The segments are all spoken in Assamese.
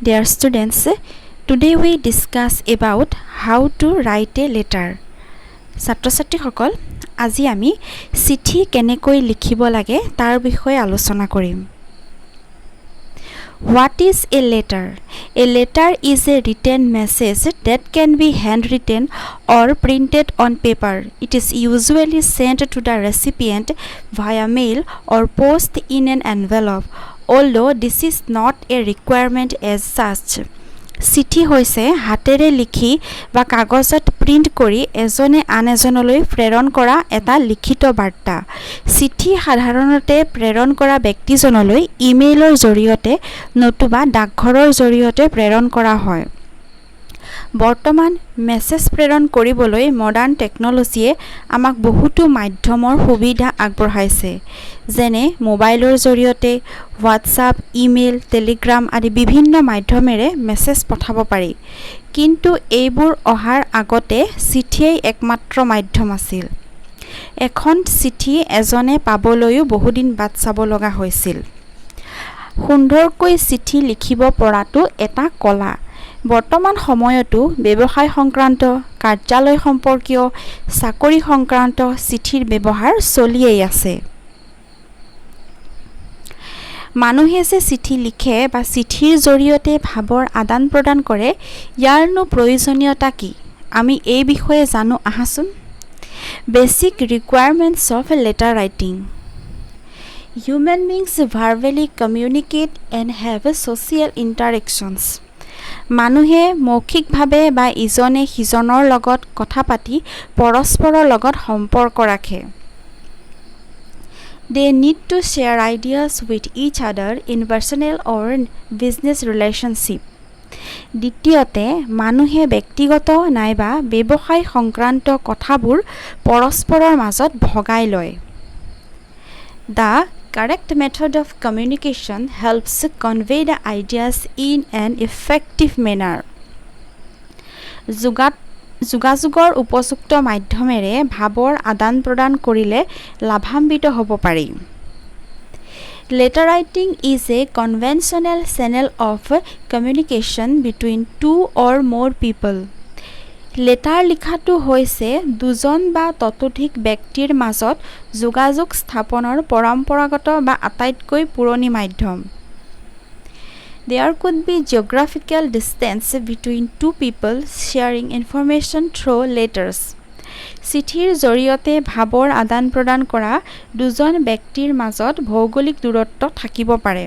Dear students, today we discuss about how to write a letter. ছাত্ৰ-ছাত্ৰীসকল, আজি আমি চিঠি কেনেকৈ লিখিব লাগে তাৰ বিষয়ে আলোচনা কৰিম। What is a letter? A letter is a written message that can be handwritten or printed on paper. It is usually sent to the recipient via mail or post in an envelope, although this is not a requirement as such. চিঠি হৈছে হাতেৰে লিখি বা কাগজত প্ৰিণ্ট কৰি এজনে আন এজনলৈ প্ৰেৰণ কৰা এটা লিখিত বাৰ্তা। চিঠি সাধাৰণতে প্ৰেৰণ কৰা ব্যক্তিজনলৈ ইমেইলৰ জৰিয়তে নতুবা ডাকঘৰৰ জৰিয়তে প্ৰেৰণ কৰা হয়। বৰ্তমান মেছেজ প্ৰেৰণ কৰিবলৈ মডাৰ্ণ টেকন'লজিয়ে আমাক বহুতো মাধ্যমৰ সুবিধা আগবঢ়াইছে, যেনে মোবাইলৰ জৰিয়তে হোৱাটছআপ, ইমেইল, টেলিগ্ৰাম আদি বিভিন্ন মাধ্যমেৰে মেছেজ পঠাব পাৰি। কিন্তু এইবোৰ অহাৰ আগতে চিঠিয়েই একমাত্ৰ মাধ্যম আছিল। এখন চিঠি এজনে পাবলৈও বহুদিন বাট চাব লগা হৈছিল। সুন্দৰকৈ চিঠি লিখিব পৰাটো এটা কলা। বৰ্তমান সময়তো ব্যৱসায় সংক্ৰান্ত, কাৰ্যালয় সম্পৰ্কীয়, চাকৰি সংক্ৰান্ত চিঠিৰ ব্যৱহাৰ চলিয়েই আছে। মানুহে যে চিঠি লিখে বা চিঠিৰ জৰিয়তে ভাৱৰ আদান প্ৰদান কৰে, ইয়াৰনো প্ৰয়োজনীয়তা কি? আমি এই বিষয়ে জানো আহাচোন। Basic requirements of letter writing. Human beings verbally communicate and have social interactions. মানুহে মৌখিকভাৱে বা ইজনে সিজনৰ লগত কথা পাতি পৰস্পৰৰ লগত সম্পৰ্ক ৰাখে। They need to share ideas with each other in personal or business relationship. দ্বিতীয়তে, মানুহে ব্যক্তিগত নাইবা ব্যৱসায় সংক্ৰান্ত কথাবোৰ পৰস্পৰৰ মাজত ভগাই লয়। The correct method of communication helps convey the ideas in an effective manner. যোগাযোগৰ উপযুক্ত মাধ্যমেৰে ভাৱৰ আদান প্ৰদান কৰিলে লাভান্বিত হ'ব পাৰি। Letter writing is a conventional channel of communication between two or more people. Letter লিখাটো হৈছে দুজন বা ততোধিক ব্যক্তিৰ মাজত যোগাযোগ স্থাপনৰ পৰম্পৰাগত বা আটাইতকৈ পুৰণি মাধ্যম। There could be geographical distance between two people sharing information through letters. চিঠিৰ জৰিয়তে ভাৱৰ আদান প্ৰদান কৰা দুজন ব্যক্তিৰ মাজত ভৌগোলিক দূৰত্ব থাকিব পাৰে।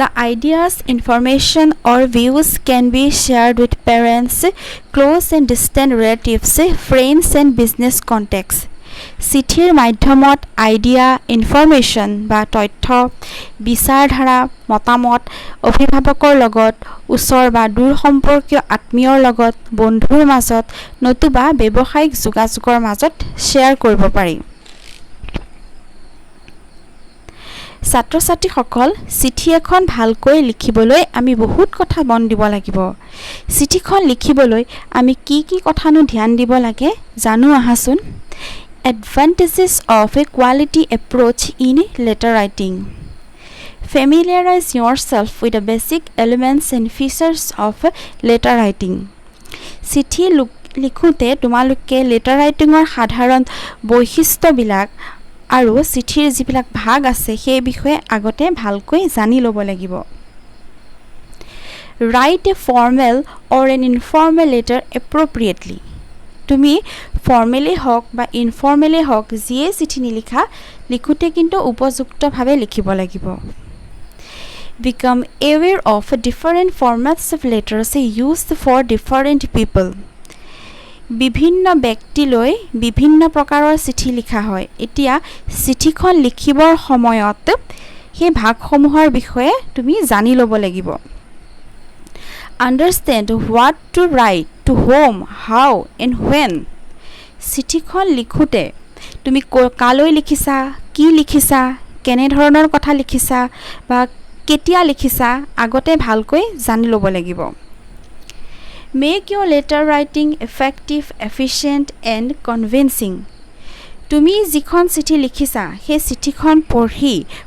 The ideas, information or views can be shared with parents, close and distant relatives, friends and business contacts. চিঠিৰ মাধ্যমত আইডিয়া, ইনফৰমেশ্যন বা তথ্য, বিচাৰধাৰা, মতামত অভিভাৱকৰ লগত, ওচৰ বা দূৰ সম্পৰ্কীয় আত্মীয়ৰ লগত, বন্ধুৰ মাজত নতুবা ব্যৱসায়িক যোগাযোগৰ মাজত শ্বেয়াৰ কৰিব পাৰি। ছাত্ৰ-ছাত্ৰীসকল, চিঠি এখন ভালকৈ লিখিবলৈ আমি বহুত কথা মন দিব লাগিব। চিঠিখন লিখিবলৈ আমি কি কি কথানো ধ্যান দিব লাগে জানো আহাচোন। Advantages of a quality approach in letter writing. Familiarize yourself with the basic elements and features of letter writing. চিঠি লিখোঁতে তোমালোকে লেটাৰ ৰাইটিঙৰ সাধাৰণ বৈশিষ্ট্যবিলাক আৰু চিঠিৰ যিবিলাক ভাগ আছে সেই বিষয়ে আগতে ভালকৈ জানি ল'ব লাগিব। Write a formal or an informal letter appropriately. তুমি ফৰ্মেলি হওক বা ইনফৰ্মেলি হওক যিয়ে চিঠি নিলিখা, লিখোঁতে কিন্তু উপযুক্তভাৱে লিখিব লাগিব। Become aware of different formats of letters used for different people. বিভিন্ন ব্যক্তিলৈ বিভিন্ন প্ৰকাৰৰ চিঠি লিখা হয়। এতিয়া চিঠিখন লিখিবৰ সময়ত সেই ভাগসমূহৰ বিষয়ে তুমি জানি ল'ব লাগিব। Understand what to write, to whom, how and when. চিঠিখন লিখোঁতে তুমি কালৈ লিখিছা, কি লিখিছা, কেনেধৰণৰ কথা লিখিছা বা কেতিয়া লিখিছা, আগতে ভালকৈ জানি ল'ব লাগিব। Make your letter writing effective, efficient and convincing. তুমি যিখন চিঠি লিখিছা সেই চিঠিখন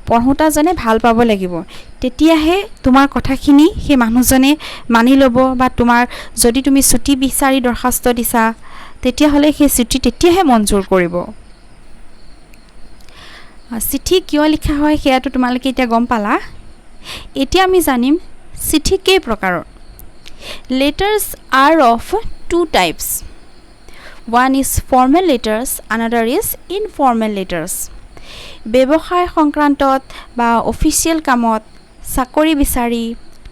পঢ়োঁতাজনে ভাল পাব লাগিব, তেতিয়াহে তোমাৰ কথাখিনি সেই মানুহজনে মানি ল'ব, বা তোমাৰ যদি তুমি ছুটি বিচাৰি দৰখাস্ত দিছা তেতিয়াহ'লে সেই ছুটি তেতিয়াহে মঞ্জুৰ কৰিব। চিঠি কিয় লিখা হয় সেয়াটো তোমালোকে এতিয়া গম পালা। এতিয়া আমি জানিম চিঠি কেই প্ৰকাৰৰ। Letters are of two types. One is formal letters, another is informal letters. ব্যৱসায় সংক্ৰান্তত বা অফিচিয়েল কামত, চাকৰি বিচাৰি,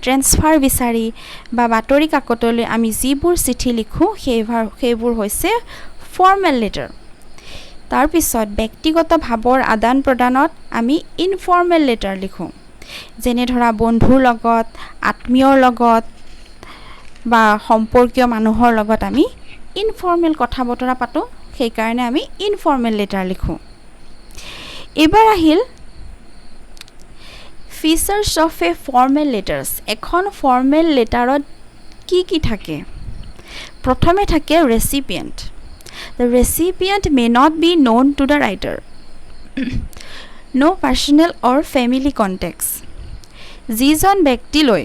ট্ৰেন্সফাৰ বিচাৰি বা বাতৰি কাকতলৈ আমি যিবোৰ চিঠি লিখোঁ সেইবোৰ হৈছে ফৰ্মেল লেটাৰ। তাৰপিছত ব্যক্তিগত ভাৱৰ আদান প্ৰদানত আমি ইনফৰ্মেল লেটাৰ লিখোঁ, যেনে ধৰা বন্ধুৰ লগত, আত্মীয়ৰ লগত বা সম্পৰ্কীয় মানুহৰ লগত আমি ইনফৰ্মেল কথা বতৰা পাতোঁ, সেইকাৰণে আমি ইনফৰ্মেল লেটাৰ লিখোঁ। এবাৰ আহিল features of a formal letters. এখন ফৰ্মেল লেটাৰত কি কি থাকে? প্ৰথমে থাকে recipient. The recipient may not be known to the writer. No' personal or family contacts. যিজন ব্যক্তিলৈ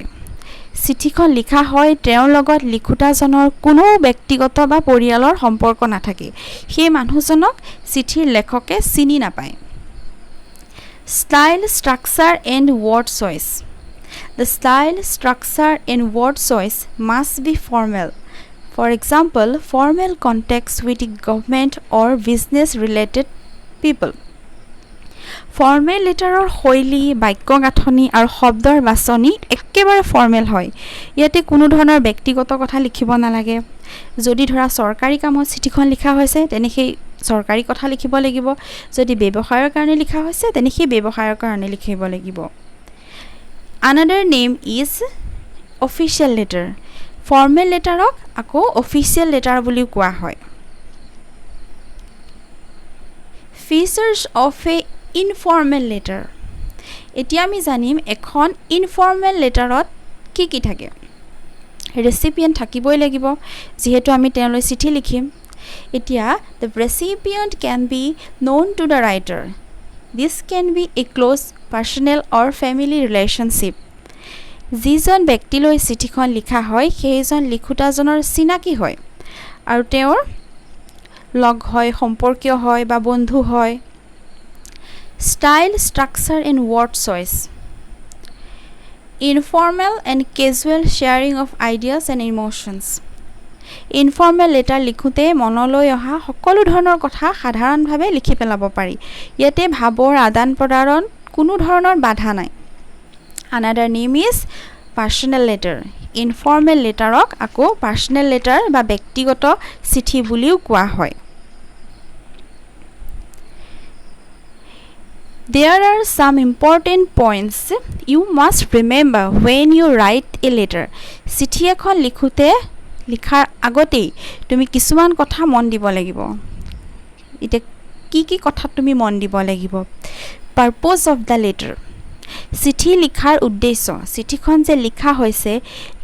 চিঠিখন লিখা হয় তেওঁৰ লগত লিখোঁতাজনৰ কোনো ব্যক্তিগত বা পৰিয়ালৰ সম্পৰ্ক নাথাকে, সেই মানুহজনক চিঠিৰ লেখকে চিনি নাপায়। Style, structure and word choice. The style, structure and word choice must be formal. For example, formal contacts with the government or business related people. Formal লেটাৰৰ শৈলী, বাক্য গাঁথনি আৰু শব্দৰ বাছনি একেবাৰে ফৰ্মেল হয়। ইয়াতে কোনো ধৰণৰ ব্যক্তিগত কথা লিখিব নালাগে। যদি ধৰা চৰকাৰী কামত চিঠিখন লিখা হৈছে তেনে সেই চৰকাৰী কথা লিখিব লাগিব, যদি ব্যৱসায়ৰ কাৰণে লিখা হৈছে তেনে সেই ব্যৱসায়ৰ কাৰণে লিখিব লাগিব। Another name is official letter. Formal লেটাৰক আকৌ অফিচিয়েল লেটাৰ বুলিও কোৱা হয়। Features of a informal letter. এতিয়া আমি জানিম এখন ইনফৰ্মেল লেটাৰত কি কি থাকে। ৰেচিপিয়েণ্ট থাকিবই লাগিব, যিহেতু আমি তেওঁলৈ চিঠি লিখিম। এতিয়া the recipient can be known to the writer. This can be a close personal or family relationship. যিজন ব্যক্তিলৈ চিঠিখন লিখা হয় সেইজন লিখোঁতাজনৰ চিনাকি হয় আৰু তেওঁৰ লগ হয়, সম্পৰ্কীয় হয় বা বন্ধু হয়। Style, structure and word choice. Informal and casual sharing of ideas and emotions. Informal letter লিখোঁতে মনলৈ অহা সকলো ধৰণৰ কথা সাধাৰণভাৱে লিখি পেলাব পাৰি। ইয়াতে ভাৱৰ আদান প্ৰদানত কোনো ধৰণৰ বাধা নাই। Another name is personal letter. Informal লেটাৰক আকৌ পাৰ্চনেল লেটাৰ বা ব্যক্তিগত চিঠি বুলিও কোৱা হয়। There are some important points you must remember when you write a letter. চিঠি এখন লিখাৰ আগতেই তুমি কিছুমান কথা মন দিব লাগিব। এতিয়া কি কথাত তুমি মন দিব লাগিব? Purpose of the letter. চিঠি লিখাৰ উদ্দেশ্য, চিঠিখন যে লিখা হৈছে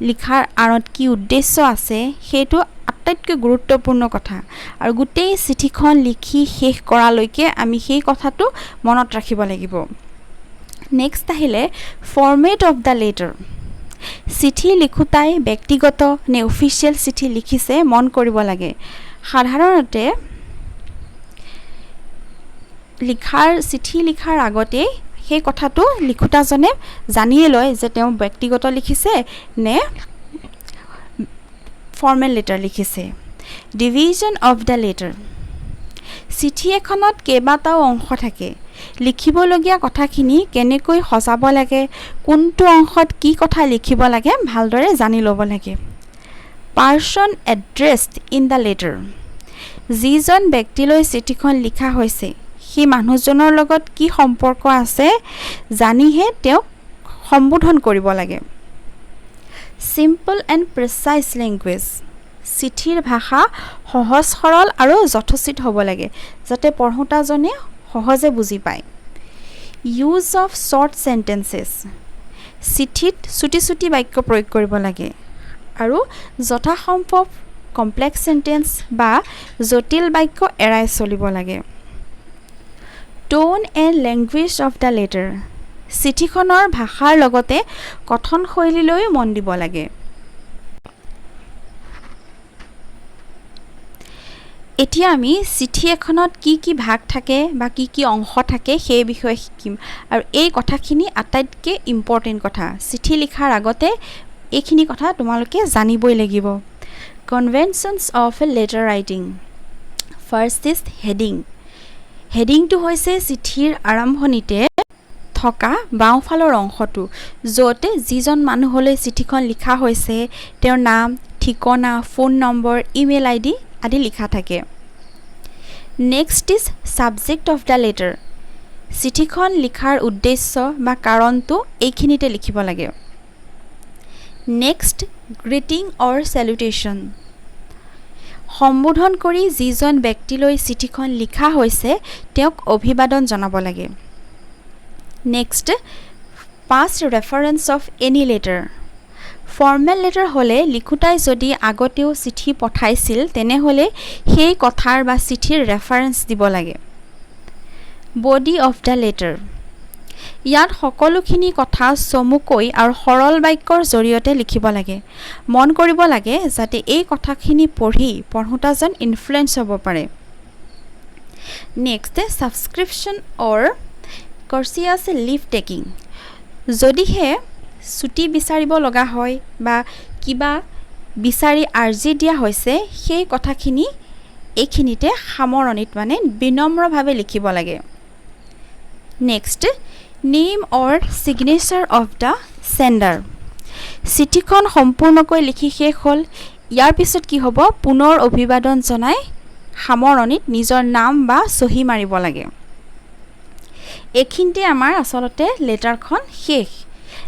লিখাৰ আঁৰত কি উদ্দেশ্য আছে সেইটো আটাইতকৈ গুৰুত্বপূৰ্ণ কথা, আৰু গোটেই চিঠিখন লিখি শেষ কৰালৈকে আমি সেই কথাটো মনত ৰাখিব লাগিব। নেক্সট আহিলে ফৰ্মেট অফ দ্য লেটাৰ। চিঠি লিখোঁতাই ব্যক্তিগত নে অফিচিয়েল চিঠি লিখিছে মন কৰিব লাগে। সাধাৰণতে চিঠি লিখাৰ আগতেই সেই কথাটো লিখোঁতাজনে জানিয়ে লয় যে তেওঁ ব্যক্তিগত লিখিছে নে ফৰ্মেল লেটাৰ লিখিছে। Division of the letter. চিঠি এখনত কেইবাটাও অংশ থাকে। লিখিবলগীয়া কথাখিনি কেনেকৈ সজাব লাগে, কোনটো অংশত কি কথা লিখিব লাগে ভালদৰে জানি ল'ব লাগে। Person addressed in the letter. যিজন ব্যক্তিলৈ চিঠিখন লিখা হৈছে সেই মানুহজনৰ লগত কি সম্পৰ্ক আছে জানিহে তেওঁক সম্বোধন কৰিব লাগে। Simple and precise language. চিঠিৰ ভাষা সহজ সৰল আৰু যথোচিত হ'ব লাগে যাতে পঢ়োঁতাজনে সহজে বুজি পায়। Use of short sentences. চিঠিত চুটি বাক্য প্ৰয়োগ কৰিব লাগে আৰু যথাসম্ভৱ কমপ্লেক্স চেণ্টেন্স বা জটিল বাক্য এৰাই চলিব লাগে। Tone and language of the letter চিঠিখনৰ ভাষাৰ লগতে কথন শৈলীলৈও মন দিব লাগে এতিয়া আমি চিঠি এখনত কি ভাগ থাকে বা কি অংশ থাকে সেই বিষয়ে শিকিম আৰু এই কথাখিনি আটাইতকৈ ইম্পৰ্টেণ্ট কথা চিঠি লিখাৰ আগতে এইখিনি কথা তোমালোকে জানিবই লাগিব conventions of letter writing first is heading হেডিংটো হৈছে চিঠিৰ আৰম্ভণিতে থকা বাওঁফালৰ অংশটো য'ত যিজন মানুহলৈ চিঠিখন লিখা হৈছে তেওঁৰ নাম ঠিকনা ফোন নম্বৰ ইমেইল আইডি আদি লিখা থাকে next is subject of the letter চিঠিখন লিখাৰ উদ্দেশ্য বা কাৰণটো এইখিনিতে লিখিব লাগে নেক্সট গ্ৰিটিং অৰ চেলুটেশ্যন সম্বোধন কৰি যিজন ব্যক্তিলৈ চিঠিখন লিখা হৈছে তেওঁক অভিবাদন জনাব লাগে next past reference of any letter formal letter হ'লে লিখোঁতাই যদি আগতেও চিঠি পঠাইছিল তেনেহ'লে সেই কথাৰ বা চিঠিৰ ৰেফাৰেন্স দিব লাগে বডি অফ দ্য লেটাৰ ইয়াত সকলোখিনি কথা চমুকৈ আৰু সৰল বাক্যৰ জৰিয়তে লিখিব লাগে মন কৰিব লাগে যাতে এই কথাখিনি পঢ়োঁতাজন ইনফ্লুৱেঞ্চ হ'ব পাৰে নেক্সট ছাবস্ক্ৰিপশ্যন অৰ কৰ্চিয়াছ লিভ টেকিং যদিহে ছুটি বিচাৰিব লগা হয় বা কিবা বিচাৰি আৰ্জি দিয়া হৈছে সেই কথাখিনি এইখিনিতে সামৰণিত মানে বিনম্ৰভাৱে লিখিব লাগে next name or signature of the sender চিঠিখন সম্পূৰ্ণকৈ লিখি শেষ হ'ল ইয়াৰ পিছত কি হ'ব পুনৰ অভিবাদন জনাই সামৰণিত নিজৰ নাম বা চহী মাৰিব লাগে এইখিনিতে আমাৰ আচলতে লেটাৰখন শেষ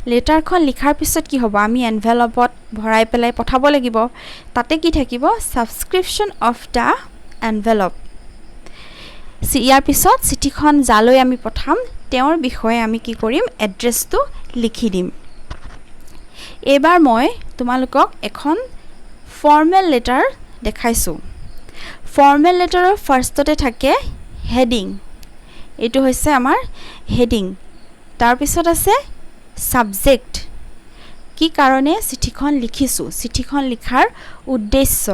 লেটাৰখন লিখাৰ পিছত কি হ'ব আমি এনভেলপত ভৰাই পেলাই পঠাব লাগিব তাতে কি থাকিব ছাবস্ক্ৰিপশ্যন অফ দ্য এনভেলপ ইয়াৰ পিছত চিঠিখন যালৈ আমি পঠাম তেওঁৰ বিষয়ে আমি কি কৰিম এড্ৰেছটো লিখি দিম এইবাৰ মই তোমালোকক এখন ফৰ্মেল লেটাৰ দেখাইছোঁ ফৰ্মেল লেটাৰৰ ফাৰ্ষ্টতে থাকে হেডিং এইটো হৈছে আমাৰ হেডিং তাৰপিছত আছে ছাবজেক্ট কি কাৰণে চিঠিখন লিখিছোঁ চিঠিখন লিখাৰ উদ্দেশ্য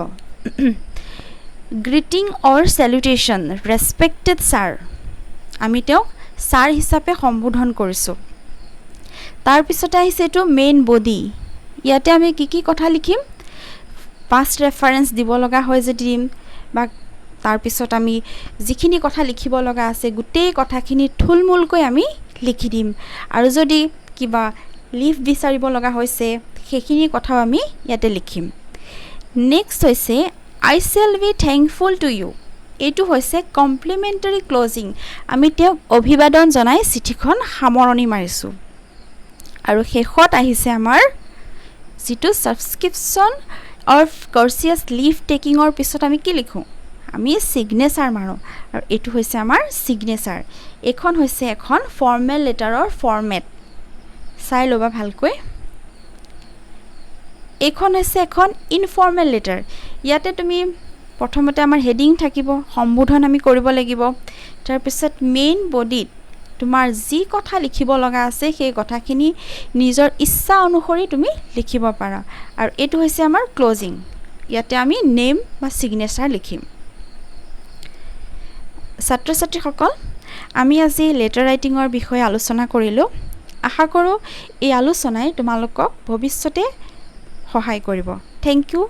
গ্ৰিটিং অৰ চেলুটেশ্যন ৰেছপেক্টেড ছাৰ আমি তেওঁক ছাৰ হিচাপে সম্বোধন কৰিছোঁ তাৰপিছতে আহিছে এইটো মেইন বডি ইয়াতে আমি কি কথা লিখিম পাষ্ট ৰেফাৰেন্স দিব লগা হয় যদি দিম বা তাৰপিছত আমি যিখিনি কথা লিখিব লগা আছে গোটেই কথাখিনি থুলমূলকৈ আমি লিখি দিম আৰু যদি কিবা লিভ বিচাৰিব লগা হৈছে সেইখিনি কথাও আমি ইয়াতে লিখিম নেক্সট হৈছে I shall be thankful to you এইটো হৈছে কমপ্লিমেণ্টাৰী ক্লজিং আমি তেওঁক অভিবাদন জনাই চিঠিখন সামৰণি মাৰিছোঁ আৰু শেষত আহিছে আমাৰ যিটো ছাবস্ক্ৰিপশ্যন অফ কৰ্চিয়াছ লিভ টেকিঙৰ পিছত আমি কি লিখোঁ আমি ছিগনেচাৰ মাৰোঁ আৰু এইটো হৈছে আমাৰ ছিগনেচাৰ এইখন হৈছে এখন ফৰ্মেল লেটাৰৰ ফৰ্মেট চাই ল'বা ভালকৈ এইখন হৈছে এখন ইনফৰ্মেল লেটাৰ ইয়াতে তুমি প্ৰথমতে আমাৰ হেডিং থাকিব সম্বোধন আমি কৰিব লাগিব তাৰপিছত মেইন বডিত তোমাৰ যি কথা লিখিব লগা আছে সেই কথাখিনি নিজৰ ইচ্ছা অনুসৰি তুমি লিখিব পাৰা আৰু এইটো হৈছে আমাৰ ক্লজিং ইয়াতে আমি নেম বা ছিগনেচাৰ লিখিম ছাত্ৰ ছাত্ৰীসকল আমি আজি লেটাৰ ৰাইটিঙৰ বিষয়ে আলোচনা কৰিলোঁ আশা কৰোঁ এই আলোচনাই তোমালোকক ভৱিষ্যতে সহায় কৰিব থেংক ইউ